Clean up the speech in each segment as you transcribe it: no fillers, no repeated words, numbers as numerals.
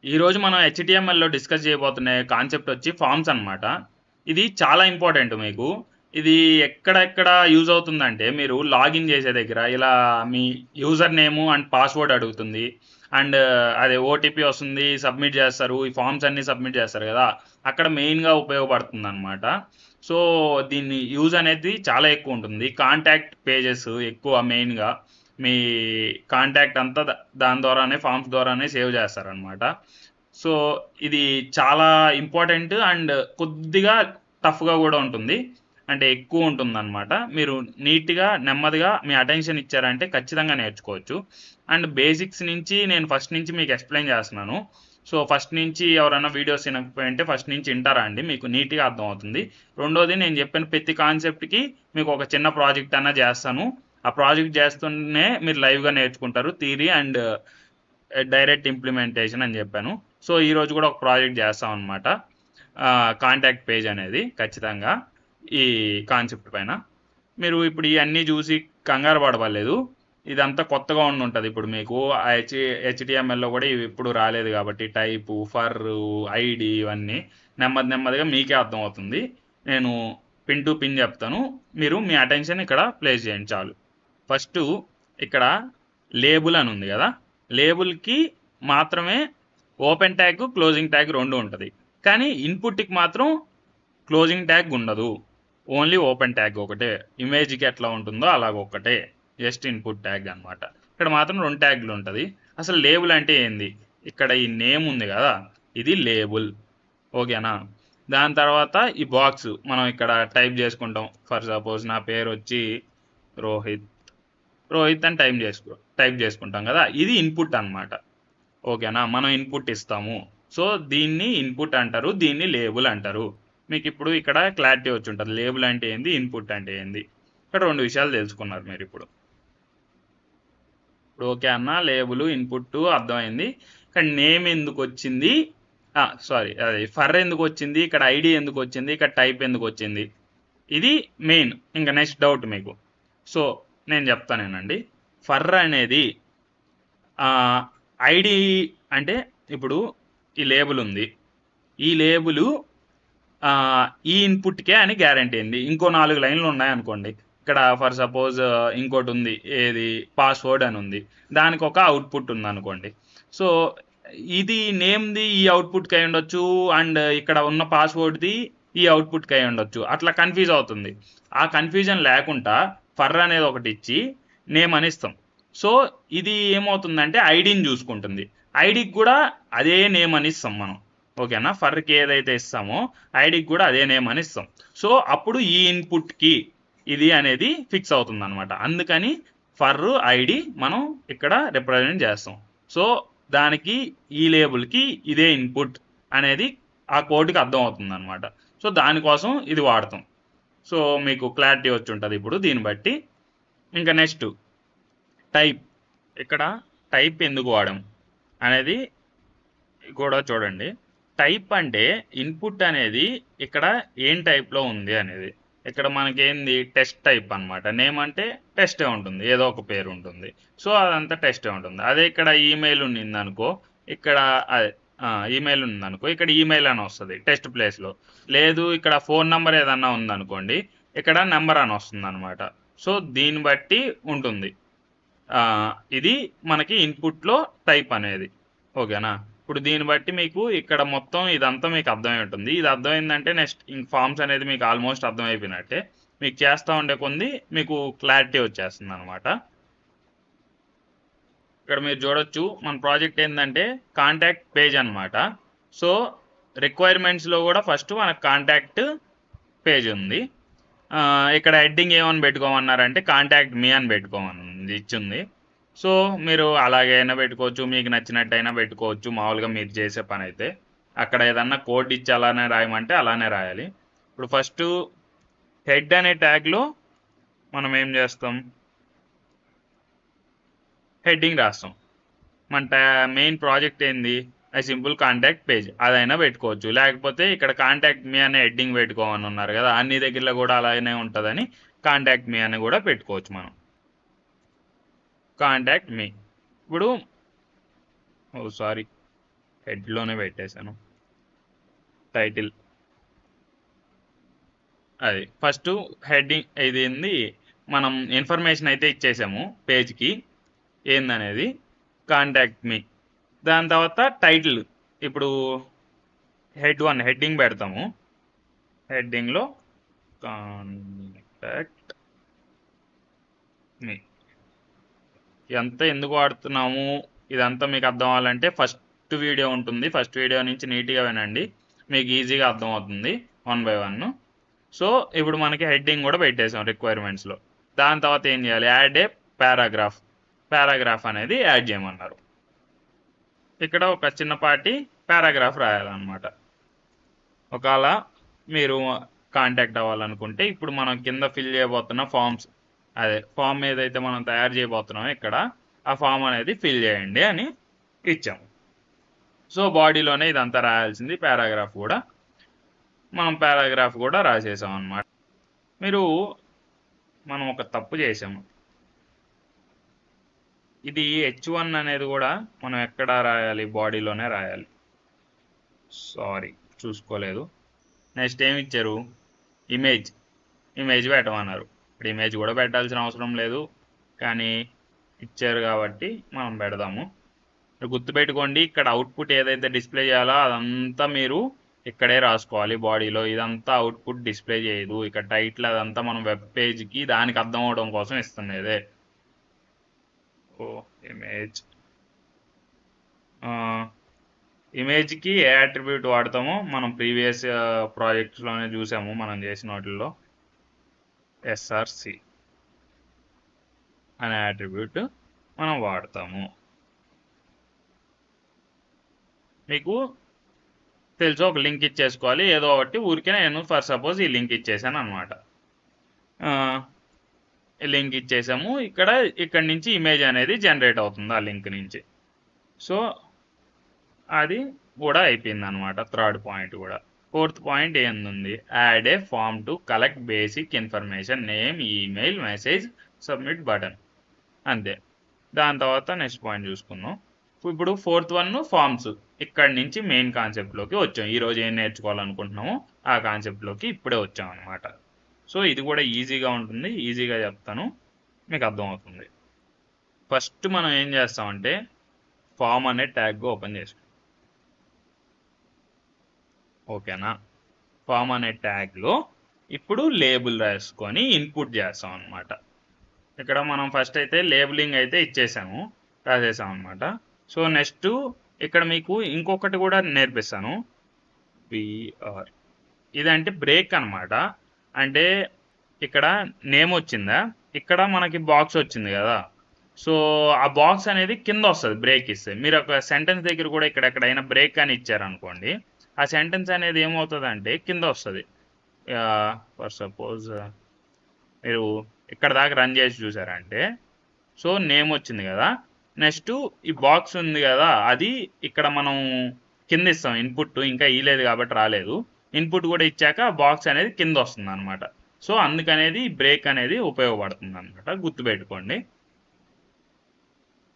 ఈరోజు మనం హెచ్టిఎంఎల్లో డిస్కస్ చేయబోతున్న కాన్సెప్ట్ వచ్చి ఫామ్స్ అన్నమాట. ఇది చాలా ఇంపార్టెంట్ మీకు. ఇది ఎక్కడెక్కడ యూజ్ అవుతుందంటే మీరు లాగిన్ చేసే దగ్గర ఇలా మీ యూజర్ నేము అండ్ పాస్వర్డ్ అడుగుతుంది. అండ్ అదే ఓటీపీ వస్తుంది, సబ్మిట్ చేస్తారు. ఈ ఫామ్స్ అన్ని సబ్మిట్ చేస్తారు కదా, అక్కడ మెయిన్గా ఉపయోగపడుతుంది అనమాట. సో దీన్ని యూజ్ అనేది చాలా ఎక్కువ ఉంటుంది. కాంటాక్ట్ పేజెస్ ఎక్కువ మెయిన్గా మీ కాంటాక్ట్ అంతా దాని ద్వారానే ఫామ్స్ ద్వారానే సేవ్ చేస్తారనమాట. సో ఇది చాలా ఇంపార్టెంట్ అండ్ కొద్దిగా టఫ్గా కూడా ఉంటుంది, అంటే ఎక్కువ ఉంటుంది అనమాట. మీరు నీట్గా నెమ్మదిగా మీ అటెన్షన్ ఇచ్చారంటే ఖచ్చితంగా నేర్చుకోవచ్చు. అండ్ బేసిక్స్ నుంచి నేను ఫస్ట్ నుంచి మీకు ఎక్స్ప్లెయిన్ చేస్తున్నాను. సో ఫస్ట్ నుంచి ఎవరైనా వీడియోస్ వినకపోయింటే ఫస్ట్ నుంచి వింటారా అండి, మీకు నీట్గా అర్థమవుతుంది. రెండోది, నేను చెప్పిన ప్రతి కాన్సెప్ట్కి మీకు ఒక చిన్న ప్రాజెక్ట్ అన్నా చేస్తాను. ఆ ప్రాజెక్ట్ చేస్తూనే మీరు లైవ్గా నేర్చుకుంటారు, థియరీ అండ్ డైరెక్ట్ ఇంప్లిమెంటేషన్ అని చెప్పాను. సో ఈరోజు కూడా ఒక ప్రాజెక్ట్ చేస్తాం అనమాట, కాంటాక్ట్ పేజ్ అనేది ఖచ్చితంగా ఈ కాన్సెప్ట్ పైన. మీరు ఇప్పుడు ఇవన్నీ చూసి కంగారు పడవలేదు, ఇదంతా కొత్తగా ఉంటుంది ఇప్పుడు మీకు. హెచ్టిఎంఎల్లో కూడా ఇవి ఇప్పుడు రాలేదు కాబట్టి టైపు, ఫర్, ఐడి ఇవన్నీ నెమ్మదిగా మీకే అర్థమవుతుంది. నేను పిన్ టు పిన్ చెప్తాను, మీరు మీ అటెన్షన్ ఇక్కడ ప్లేస్ చేయండి చాలు. ఫస్ట్ ఇక్కడ లేబుల్ అని ఉంది కదా, లేబుల్కి మాత్రమే ఓపెన్ ట్యాగ్, క్లోజింగ్ ట్యాగ్ రెండు ఉంటుంది. కానీ ఇన్పుట్కి మాత్రం క్లోజింగ్ ట్యాగ్ ఉండదు, ఓన్లీ ఓపెన్ ట్యాగ్ ఒకటే. ఇమేజ్కి ఎట్లా ఉంటుందో అలాగ ఒక్కటే, జస్ట్ ఇన్పుట్ ట్యాగ్ అనమాట. ఇక్కడ మాత్రం రెండు ట్యాగ్లు ఉంటుంది. అసలు లేబుల్ అంటే ఏంది? ఇక్కడ ఈ నేమ్ ఉంది కదా, ఇది లేబుల్, ఓకేనా. దాని తర్వాత ఈ బాక్స్ మనం ఇక్కడ టైప్ చేసుకుంటాం. ఫర్ సపోజ్ నా పేరు వచ్చి రోహిత్ అని టైప్ చేసుకుంటాం కదా, ఇది ఇన్పుట్ అనమాట, ఓకేనా. మనం ఇన్పుట్ ఇస్తాము. సో దీన్ని ఇన్పుట్ అంటారు, దీన్ని లేబుల్ అంటారు. మీకు ఇప్పుడు ఇక్కడ క్లారిటీ వచ్చి ఉంటుంది, లేబుల్ అంటే ఏంది, ఇన్పుట్ అంటే ఏంది. ఇక్కడ రెండు విషయాలు తెలుసుకున్నారు మీరు ఇప్పుడు. ఓకే అన్న, లేబుల్ ఇన్పుట్ అర్థమైంది. ఇక్కడ నేమ్ ఎందుకు వచ్చింది, సారీ అది ఫర్ ఎందుకు వచ్చింది, ఇక్కడ ఐడి ఎందుకు వచ్చింది, ఇక్కడ టైప్ ఎందుకు వచ్చింది, ఇది మెయిన్. ఇంకా నెక్స్ట్ డౌట్ మీకు. సో నేను చెప్తానేనండి. ఫర్ అనేది ఐడి అంటే, ఇప్పుడు ఈ లేబుల్ ఉంది, ఈ లేబుల్ ఈ ఇన్పుట్కే అని గ్యారంటీ ఉంది. ఇంకో 4 లైన్లు ఉన్నాయనుకోండి, ఇక్కడ ఫర్ సపోజ్ ఇంకోటి ఉంది, ఏది పాస్వర్డ్ అని ఉంది, దానికి ఒక అవుట్పుట్ ఉంది అనుకోండి. సో ఇది నేమ్ది ఈ అవుట్పుట్కి అయి ఉండొచ్చు, అండ్ ఇక్కడ ఉన్న పాస్వర్డ్ది ఈ అవుట్పుట్కి అయి ఉండొచ్చు, అట్లా కన్ఫ్యూజ్ అవుతుంది. ఆ కన్ఫ్యూజన్ లేకుండా ఫర్ అనేది ఒకటి ఇచ్చి నేమ్ అని ఇస్తాం. సో ఇది ఏమవుతుందంటే ఐడిని చూసుకుంటుంది, ఐడికి కూడా అదే నేమ్ అని ఇస్తాం మనం, ఓకేనా. ఫర్కి ఏదైతే ఇస్తామో ఐడికి కూడా అదే నేమ్ అని ఇస్తాం. సో అప్పుడు ఈ ఇన్పుట్కి ఇది అనేది ఫిక్స్ అవుతుంది అనమాట. అందుకని ఫర్ ఐడి మనం ఇక్కడ రిప్రజెంట్ చేస్తాం. సో దానికి ఈ లేబుల్కి ఇదే ఇన్పుట్ అనేది ఆ కోడ్కి అర్థం అవుతుంది అనమాట. సో దానికోసం ఇది వాడతాం. సో మీకు క్లారిటీ వచ్చి ఉంటుంది ఇప్పుడు దీన్ని బట్టి. ఇంకా నెక్స్ట్ టైప్. ఇక్కడ టైప్ ఎందుకు వాడడం అనేది కూడా చూడండి. టైప్ అంటే ఇన్పుట్ అనేది ఇక్కడ ఏం టైప్లో ఉంది అనేది. ఇక్కడ మనకేంది టెస్ట్ టైప్ అనమాట. నేమ్ అంటే టెస్టే ఉంటుంది, ఏదో ఒక పేరు ఉంటుంది. సో అదంతా టెస్టే ఉంటుంది. అదే ఇక్కడ ఈమెయిల్ ఉన్నింది అనుకో, ఇక్కడ అదే ఈమెయిల్ ఉందనుకో, ఇక్కడ ఈమెయిల్ అని వస్తుంది టెస్ట్ ప్లేస్లో. లేదు ఇక్కడ ఫోన్ నెంబర్ ఏదన్నా ఉందనుకోండి, ఇక్కడ నెంబర్ అని వస్తుంది అనమాట. సో దీన్ని బట్టి ఉంటుంది ఇది మనకి ఇన్పుట్లో టైప్ అనేది, ఓకేనా. ఇప్పుడు దీన్ని బట్టి మీకు ఇక్కడ మొత్తం ఇదంతా మీకు అర్థమై ఉంటుంది. ఇది అర్థమైందంటే నెక్స్ట్ ఇంక ఫామ్స్ అనేది మీకు ఆల్మోస్ట్ అర్థమైపోయినట్టే. మీకు చేస్తూ ఉండే కొంది మీకు క్లారిటీ వచ్చేస్తుంది అనమాట. ఇక్కడ మీరు చూడొచ్చు మన ప్రాజెక్ట్ ఏంటంటే కాంటాక్ట్ పేజ్ అనమాట. సో రిక్వైర్మెంట్స్లో కూడా ఫస్ట్ మనకు కాంటాక్ట్ పేజ్ ఉంది. ఇక్కడ హెడ్డింగ్ ఏమని పెట్టుకోమన్నారంటే కాంటాక్ట్ మీ అని పెట్టుకోమని ఇచ్చింది. సో మీరు అలాగైనా పెట్టుకోవచ్చు, మీకు నచ్చినట్టయినా పెట్టుకోవచ్చు, మామూలుగా మీరు చేసే పని అయితే. అక్కడ ఏదన్నా కోడ్ ఇచ్చి అలానే రాయమంటే అలానే రాయాలి. ఇప్పుడు ఫస్ట్ హెడ్ అనే ట్యాగ్లో మనం ఏం చేస్తాం, హెడ్డింగ్ రాస్తాం. మన మెయిన్ ప్రాజెక్ట్ ఏంది, సింపుల్ కాంటాక్ట్ పేజ్, అదైనా పెట్టుకోవచ్చు. లేకపోతే ఇక్కడ కాంటాక్ట్ మీ అనే హెడ్డింగ్ పెట్టుకోమని ఉన్నారు కదా, అన్ని దగ్గరలో కూడా అలానే ఉంటుందని కాంటాక్ట్ మీ అని కూడా పెట్టుకోవచ్చు మనం. Contact me. ఇప్పుడు సారీ, హెడ్లోనే పెట్టేశాను. టైటిల్ అది ఫస్ట్ హెడ్డింగ్ ఇది ఏంది, మనం ఇన్ఫర్మేషన్ అయితే ఇచ్చేసాము పేజ్కి ఏందనేది, కాంటాక్ట్ మీ. దాని తర్వాత టైటిల్, ఇప్పుడు హెడ్డింగ్ పెడతాము. హెడ్డింగ్లో కాంటాక్ట్ మీ. ఇదంతా ఎందుకు వాడుతున్నాము ఇదంతా మీకు అర్థం అవ్వాలంటే ఫస్ట్ వీడియో ఉంటుంది, ఫస్ట్ వీడియో నుంచి నీట్గా వినండి, మీకు ఈజీగా అర్థమవుతుంది 1 by 1. సో ఇప్పుడు మనకి హెడ్డింగ్ కూడా పెట్టేసాం రిక్వైర్మెంట్స్లో. దాని తర్వాత ఏం చేయాలి, యాడ్ ఏ పారాగ్రాఫ్ అనేది యాడ్ చేయమన్నారు. ఇక్కడ ఒక చిన్నపాటి పారాగ్రాఫ్ రాయాలన్నమాట. ఒకవేళ మీరు కాంటాక్ట్ అవ్వాలనుకుంటే ఇప్పుడు మనం కింద ఫిల్ చేయబోతున్న ఫామ్ ఏదైతే మనం తయారు చేయబోతున్నామో ఇక్కడ ఆ ఫామ్ అనేది ఫిల్ చేయండి అని ఇచ్చాము. సో బాడీలోనే ఇదంతా రాయాల్సింది, పారాగ్రాఫ్ కూడా రాసేసాం అన్నమాట. మనం ఒక తప్పు చేసాము, ఇది H1 అనేది కూడా మనం ఎక్కడ రాయాలి, బాడీలోనే రాయాలి. సారీ చూసుకోలేదు. నెక్స్ట్ ఏమి ఇచ్చారు, ఇమేజ్ పెట్టమన్నారు. ఇప్పుడు ఇమేజ్ కూడా పెట్టాల్సిన అవసరం లేదు, కానీ ఇచ్చారు కాబట్టి మనం పెడదాము. గుర్తుపెట్టుకోండి, ఇక్కడ అవుట్పుట్ ఏదైతే డిస్ప్లే చేయాలో అదంతా మీరు ఇక్కడే రాసుకోవాలి. బాడీలో ఇదంతా అవుట్పుట్ డిస్ప్లే చేయదు. ఇక్కడ టైటిల్ అదంతా మనం వెబ్ పేజ్కి దానికి అర్థం అవడం కోసం ఇస్తున్నదే. ఇమేజ్కి ఏ అట్రిబ్యూట్ వాడతామో మనం ప్రీవియస్ ప్రాజెక్ట్స్లోనే చూసాము, మనం చేసిన వాటిల్లో SRC అనే అట్రిబ్యూట్ మనం వాడతాము. మీకు తెలుసు, ఒక లింక్ ఇచ్చేసుకోవాలి ఏదో ఒకటి. ఊరికే నేను ఫర్ సపోజ్ ఈ లింక్ ఇచ్చేసాను అనమాట. లింక్ ఇచ్చేసాము, ఇక్కడ నుంచి ఇమేజ్ అనేది జనరేట్ అవుతుంది ఆ లింక్ నుంచి. సో అది కూడా అయిపోయింది అనమాట. థర్డ్ పాయింట్ కూడా. ఫోర్త్ పాయింట్ ఏంది, add a form to collect basic information, name, email, message, submit button, అంతే. దాని తర్వాత నెక్స్ట్ పాయింట్ చూసుకుందాం. ఇప్పుడు ఫోర్త్ వన్ ఫామ్స్. ఇక్కడి నుంచి మెయిన్ కాన్సెప్ట్లోకి వచ్చాం. ఈరోజు ఏం నేర్చుకోవాలనుకుంటున్నామో ఆ కాన్సెప్ట్లోకి ఇప్పుడే వచ్చాం అనమాట. సో ఇది కూడా ఈజీగా ఉంటుంది, ఈజీగా చెప్తాను, మీకు అర్థమవుతుంది. ఫస్ట్ మనం ఏం చేస్తామంటే ఫామ్ అనే ట్యాగ్ ఓపెన్ చేసుకుంటాం. ఓకేనా, ఫామ్ అనే ట్యాగ్లో ఇప్పుడు లేబుల్ రాసుకొని ఇన్పుట్ చేస్తాం అనమాట. ఇక్కడ మనం ఫస్ట్ అయితే లేబులింగ్ అయితే రాసేసాం అనమాట. సో నెక్స్ట్ ఇక్కడ మీకు ఇంకొకటి కూడా నేర్పిస్తాను. ఇదంటే బ్రేక్ అనమాట. అంటే ఇక్కడ నేమ్ వచ్చిందా, ఇక్కడ మనకి బాక్స్ వచ్చింది కదా. సో ఆ బాక్స్ అనేది కింద వస్తుంది బ్రేక్ ఇస్తే. మీరు ఒక సెంటెన్స్ దగ్గర కూడా ఎక్కడైనా బ్రేక్ అని ఇచ్చారనుకోండి, ఆ సెంటెన్స్ అనేది ఏమవుతుంది అంటే కింద వస్తుంది. ఫర్ సపోజ్ మీరు ఇక్కడ దాకా రన్ చేసి చూసారంటే, సో నేమ్ వచ్చింది కదా, నెక్స్ట్ ఈ బాక్స్ ఉంది కదా, అది ఇక్కడ మనం కింద ఇస్తాం ఇన్పుట్. ఇంకా ఇవ్వలేదు కాబట్టి రాలేదు. ఇన్పుట్ కూడా ఇచ్చాక బాక్స్ అనేది కింద వస్తుంది అనమాట. సో అందుకనేది బ్రేక్ అనేది ఉపయోగపడుతుంది అనమాట, గుర్తుపెట్టుకోండి.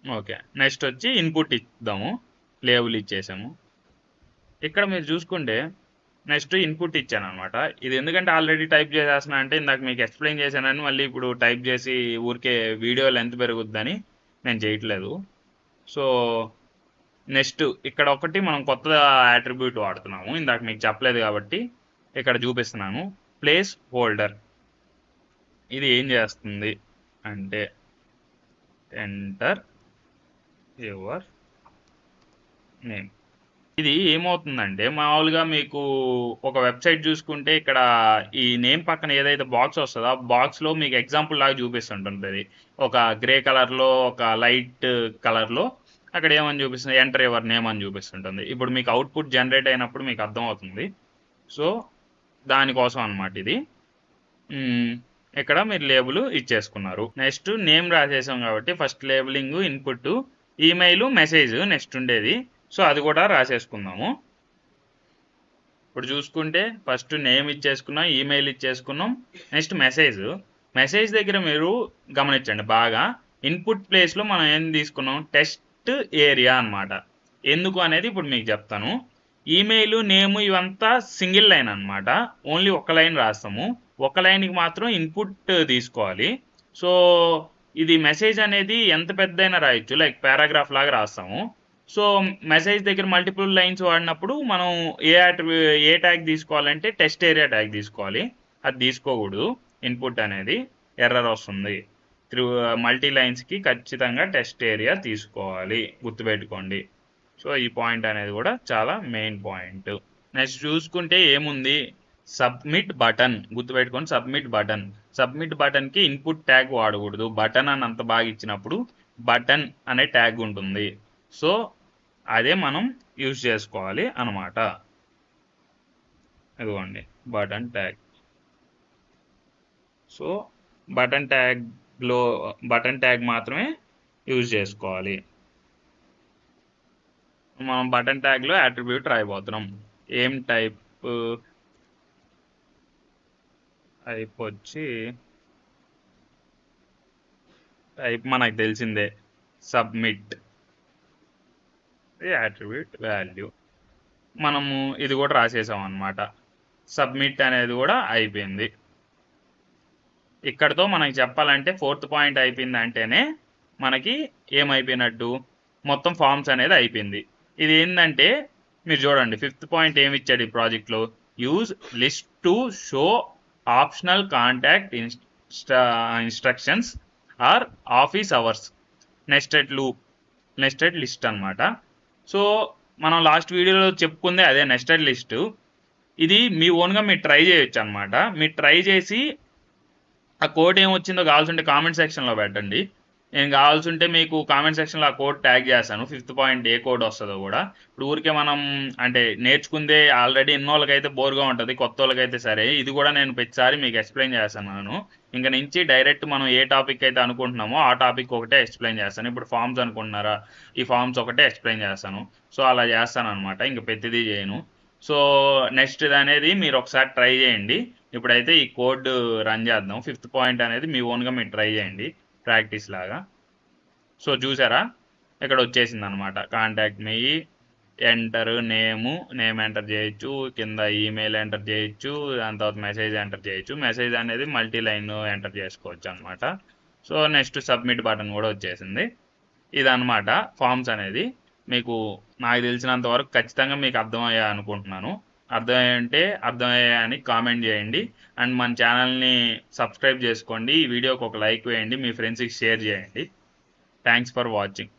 ఓకే, నెక్స్ట్ వచ్చి ఇన్పుట్ ఇద్దాము. లేబుల్ ఇచ్చేసాము. ఇక్కడ మీరు చూసుకుంటే నెక్స్ట్ ఇన్పుట్ ఇచ్చాను అనమాట. ఇది ఎందుకంటే ఆల్రెడీ టైప్ చేసేస్తున్నా అంటే, ఇందాక మీకు ఎక్స్ప్లెయిన్ చేశానని మళ్ళీ ఇప్పుడు టైప్ చేసి ఊరికే వీడియో లెంత్ పెరుగుద్దని నేను చేయట్లేదు. సో నెక్స్ట్ ఇక్కడ ఒకటి మనం కొత్త అట్రిబ్యూట్ వాడుతున్నాము, ఇందాక మీకు చెప్పలేదు కాబట్టి ఇక్కడ చూపిస్తున్నాను. Place holder. ఇది ఏం చేస్తుంది అంటే ఎంటర్ యువర్ నేమ్. ఇది ఏమవుతుందంటే మామూలుగా మీకు ఒక వెబ్సైట్ చూసుకుంటే ఇక్కడ ఈ నేమ్ పక్కన ఏదైతే బాక్స్ వస్తుందో ఆ బాక్స్లో మీకు ఎగ్జాంపుల్ లాగా చూపిస్తుంటుంది. ఒక గ్రే కలర్లో, ఒక లైట్ కలర్లో అక్కడ ఏమని చూపిస్తుంది, ఎంటర్ యువర్ నేమ్ అని చూపిస్తుంటుంది. ఇప్పుడు మీకు అవుట్పుట్ జనరేట్ అయినప్పుడు మీకు అర్థమవుతుంది. సో దానికోసం అనమాట ఇది. ఇక్కడ మీరు లేబుల్ ఇచ్చేసుకున్నారు. నెక్స్ట్ నేమ్ రాసేసాం కాబట్టి first labelling, input, email, message next ఉండేది. సో అది కూడా రాసేసుకుందాము. ఇప్పుడు చూసుకుంటే ఫస్ట్ నేమ్ ఇచ్చేసుకున్నాం, ఈమెయిల్ ఇచ్చేసుకున్నాం, నెక్స్ట్ మెసేజ్ దగ్గర మీరు గమనించండి బాగా. ఇన్పుట్ ప్లేస్లో మనం ఏం తీసుకున్నాం, టెస్ట్ ఏరియా అనమాట. ఎందుకు అనేది ఇప్పుడు మీకు చెప్తాను. ఈమెయిల్ నేమ్ ఇవంతా సింగిల్ లైన్ అనమాట. ఓన్లీ ఒక లైన్ రాస్తాము. ఒక లైన్కి మాత్రం ఇన్పుట్ తీసుకోవాలి. సో ఇది మెసేజ్ అనేది ఎంత పెద్దైనా రాయొచ్చు, లైక్ పారాగ్రాఫ్ లాగా రాస్తాము. సో మెసేజ్ దగ్గర మల్టిపుల్ లైన్స్ వాడినప్పుడు మనం ఏ ట్యాగ్ తీసుకోవాలంటే టెస్ట్ ఏరియా ట్యాగ్ తీసుకోవాలి. అది తీసుకోకూడదు. ఇన్పుట్ అనేది ఎర్రర్ వస్తుంది. మల్టీ లైన్స్కి ఖచ్చితంగా టెస్ట్ ఏరియా తీసుకోవాలి, గుర్తుపెట్టుకోండి. సో ఈ పాయింట్ అనేది కూడా చాలా మెయిన్ పాయింట్. నెక్స్ట్ చూసుకుంటే ఏముంది, సబ్మిట్ బటన్. గుర్తుపెట్టుకోండి, సబ్మిట్ బటన్కి ఇన్పుట్ ట్యాగ్ వాడకూడదు. బటన్ అని అంత బాగా ఇచ్చినప్పుడు బటన్ అనే ట్యాగ్ ఉంటుంది. సో అదే మనం యూజ్ చేసుకోవాలి అన్నమాట. ఇదిగోండి button tag. So button tag మాత్రమే యూజ్ చేసుకోవాలి. మనం బటన్ ట్యాగ్లో అట్రిబ్యూట్ రాయబోతున్నాం. ఏం టైప్ వచ్చి టైప్ మనకు తెలిసిందే, సబ్మిట్ అట్రిబ్యూట్ వాల్యూ. మనము ఇది కూడా రాసేసాం అన్నమాట. సబ్మిట్ అనేది కూడా అయిపోయింది. ఇక్కడతో మనకి చెప్పాలంటే 4th పాయింట్ అయిపోయింది అంటేనే మనకి ఏమైపోయినట్టు, మొత్తం ఫార్మ్స్ అనేది అయిపోయింది. ఇది ఏంటంటే మీరు చూడండి 5th పాయింట్ ఏమి ఇచ్చాడు ఈ ప్రాజెక్ట్లో, use list to show optional contact instructions or office hours, nested list అనమాట. సో మనం లాస్ట్ వీడియోలో చెప్పుకుందే అదే నెస్టెడ్ లిస్ట్. ఇది మీ ఓన్గా మీరు ట్రై చేయొచ్చు అనమాట. మీరు ట్రై చేసి ఆ కోడ్ ఏమొచ్చిందో కావాల్సింటే కామెంట్ సెక్షన్లో పెట్టండి. నేను కావాల్సింటే మీకు కామెంట్ సెక్షన్లో ఆ కోడ్ ట్యాగ్ చేస్తాను. 5th పాయింట్ ఏ కోడ్ వస్తుందో కూడా. ఇప్పుడు ఊరికే మనం అంటే నేర్చుకుందే ఆల్రెడీ ఇన్నోళ్ళకైతే బోర్గా ఉంటుంది, కొత్త వాళ్ళకైతే సరే. ఇది కూడా నేను ప్రతిసారి మీకు ఎక్స్ప్లెయిన్ చేస్తాను. ఇంకా నుంచి డైరెక్ట్ మనం ఏ టాపిక్ అయితే అనుకుంటున్నామో ఆ టాపిక్ ఒకటే ఎక్స్ప్లెయిన్ చేస్తాను. ఇప్పుడు ఫార్మ్స్ అనుకుంటున్నారా, ఈ ఫార్మ్స్ ఒకటే ఎక్స్ప్లెయిన్ చేస్తాను. సో అలా చేస్తాను అనమాట, ఇంక ప్రతిదీ చేయను. సో నెక్స్ట్ అనేది మీరు ఒకసారి ట్రై చేయండి. ఇప్పుడైతే ఈ కోడ్ రన్ చేద్దాం. 5th పాయింట్ అనేది మీ ఓన్గా మీరు ట్రై చేయండి ప్రాక్టీస్ లాగా. సో చూసారా, ఇక్కడ వచ్చేసింది అనమాట. Contact me, enter name enter చేయొచ్చు, కింద ఈమెయిల్ ఎంటర్ చేయొచ్చు, దాని తర్వాత మెసేజ్ ఎంటర్ చేయొచ్చు. మెసేజ్ అనేది మల్టీ లైన్ ఎంటర్ చేసుకోవచ్చు అనమాట. సో నెక్స్ట్ సబ్మిట్ బటన్ కూడా వచ్చేసింది. ఇదన్నమాట ఫార్మ్స్ అనేది. మీకు నాకు తెలిసినంత వరకు ఖచ్చితంగా మీకు అర్థమయ్యా అనుకుంటున్నాను. అర్థమయ్యాయని కామెంట్ చేయండి. అండ్ మన ఛానల్ని సబ్స్క్రైబ్ చేసుకోండి. ఈ వీడియోకి ఒక లైక్ వేయండి, మీ ఫ్రెండ్స్కి షేర్ చేయండి. Thanks for watching.